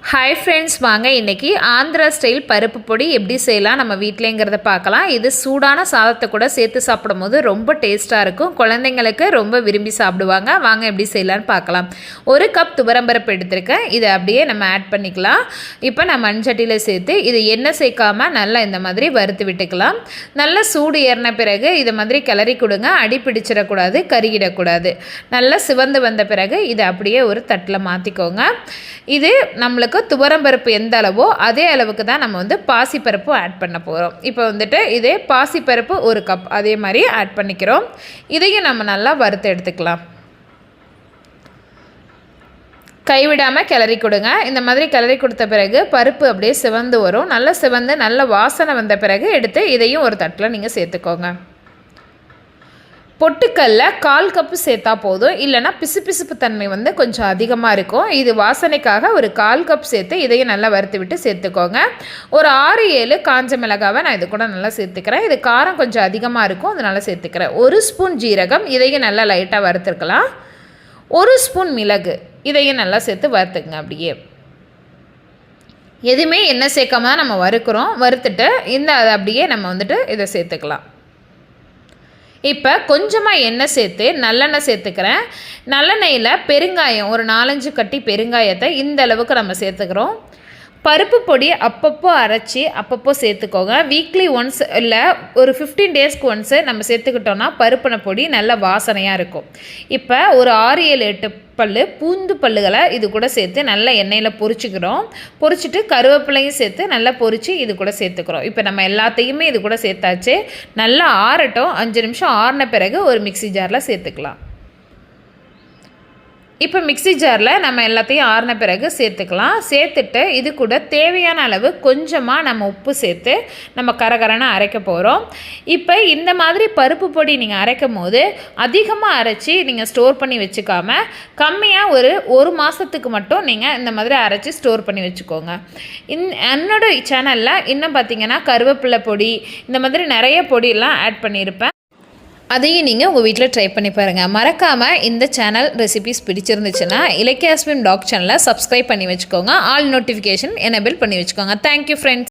Hi friends, வாங்க இன்றைக்கி Andhra style பருப்பு பொடி எப்படி செய்யலாம் நம்ம வீட்டிலேங்கிறத பார்க்கலாம். இது சூடான சாதத்தை கூட சேர்த்து சாப்பிடும் போது ரொம்ப டேஸ்ட்டாக இருக்கும். குழந்தைங்களுக்கு ரொம்ப விரும்பி சாப்பிடுவாங்க. வாங்க எப்படி செய்யலான்னு பார்க்கலாம். 1 கப் துவரம்பருப்பு எடுத்திருக்கேன். இதை அப்படியே நம்ம ஆட் பண்ணிக்கலாம். இப்போ நான் மண்சட்டியில் சேர்த்து இது எண்ணெய் சேர்க்காமல் நல்லா இந்த மாதிரி வறுத்து விட்டுக்கலாம். நல்லா சூடு ஏறின பிறகு இதை மாதிரி கிளறி கொடுங்க. அடி பிடிச்சிடக்கூடாது, கருகிடக்கூடாது. நல்லா சிவந்து வந்த பிறகு இதை அப்படியே ஒரு தட்டில் மாற்றிக்கோங்க. இது நம்மளுக்கு துவரம்பருப்பு எந்த அளவோ அதே அளவுக்கு தான் நம்ம பாசிப்பருப்பு ஆட் பண்ண போகிறோம். இப்போ இதே பாசிப்பருப்பு 1 கப் அதே மாதிரி ஆட் பண்ணிக்கிறோம். இதையும் நம்ம நல்லா வறுத்து எடுத்துக்கலாம். கைவிடாமல் கிளறி கொடுங்க. இந்த மாதிரி கிளறி கொடுத்த பிறகு பருப்பு அப்படியே சிவந்து வரும். நல்லா சிவந்து நல்ல வாசனை வந்த பிறகு எடுத்து இதையும் ஒரு தட்டில் நீங்கள் சேர்த்துக்கோங்க. பொட்டுக்கல்ல 1/4 கப்பு சேர்த்தா போதும், இல்லைனா பிசுபிசுப்பு தன்மை கொஞ்சம் அதிகமாக இருக்கும். இது வாசனைக்காக ஒரு 1/4 கப் சேர்த்து இதையும் நல்லா வறுத்து விட்டு சேர்த்துக்கோங்க. ஒரு 6-7 காஞ்ச மிளகாவை நான் இது கூட நல்லா சேர்த்துக்கிறேன். இது காரம் கொஞ்சம் அதிகமாக இருக்கும், அதனால சேர்த்துக்கிறேன். 1 ஸ்பூன் ஜீரகம், இதையும் நல்லா லைட்டாக வறுத்துருக்கலாம். 1 ஸ்பூன் மிளகு, இதையும் நல்லா சேர்த்து வறுத்துக்குங்க. அப்படியே எதுவுமே எண்ணெய் சேர்க்காம தான் நம்ம வறுக்கிறோம். வறுத்துட்டு அதை அப்படியே நம்ம இதை சேர்த்துக்கலாம். இப்போ கொஞ்சமாக எண்ணெய் சேர்த்து நல்லெண்ணெய் சேர்த்துக்கிறேன். நல்லெண்ணெயில் பெருங்காயம் ஒரு 4-5 கட்டி பெருங்காயத்தை இந்த அளவுக்கு நம்ம சேர்த்துக்கிறோம். பருப்பு பொடி அப்பப்போ அரைச்சி அப்பப்போ சேர்த்துக்கோங்க. வீக்லி ஒன்ஸ் இல்லை ஒரு 15 டேஸ்க்கு ஒன்ஸு நம்ம சேர்த்துக்கிட்டோன்னா பருப்பின பொடி நல்ல வாசனையாக இருக்கும். இப்போ ஒரு 6-7-8 பூண்டு பல்லுகளை இது கூட சேர்த்து நல்லா எண்ணெயில் பொரிச்சுக்கிறோம். பொரிச்சிட்டு கருவேப்பிலையும் சேர்த்து நல்லா பொரித்து இது கூட சேர்த்துக்கிறோம். இப்போ நம்ம எல்லாத்தையுமே இது கூட சேர்த்தாச்சு. நல்லா ஆறட்டும். 5 நிமிஷம் ஆறின பிறகு ஒரு மிக்ஸி ஜாரில் சேர்த்துக்கலாம். இப்போ மிக்ஸி ஜாரில் நம்ம எல்லாத்தையும் ஆறின பிறகு சேர்த்துக்கலாம். சேர்த்துட்டு இது கூட தேவையான அளவு கொஞ்சமாக நம்ம உப்பு சேர்த்து நம்ம கரகரன்னு அரைக்க போகிறோம். இப்போ இந்த மாதிரி பருப்பு பொடி நீங்கள் அரைக்கும் போது அதிகமாக அரைச்சி நீங்கள் ஸ்டோர் பண்ணி வச்சுக்காமல் கம்மியாக ஒரு மாதத்துக்கு மட்டும் நீங்கள் இந்த மாதிரி அரைச்சி ஸ்டோர் பண்ணி வச்சுக்கோங்க. என்னோட சேனலில் இன்னும் பார்த்தீங்கன்னா கருவேப்பிலை பொடி இந்த மாதிரி நிறைய பொடியெல்லாம் ஆட் பண்ணியிருப்பேன். அதையும் நீங்கள் உங்கள் வீட்டில் ட்ரை பண்ணி பாருங்கள். மறக்காமல் இந்த சேனல் ரெசிபிஸ் பிடிச்சிருந்துச்சுன்னா இலக்கியா ஸ்விம் டாக் சேனலை சப்ஸ்கிரைப் பண்ணி வச்சுக்கோங்க. ஆல் நோட்டிஃபிகேஷன் எனேபிள் பண்ணி வச்சுக்கோங்க. Thank you friends.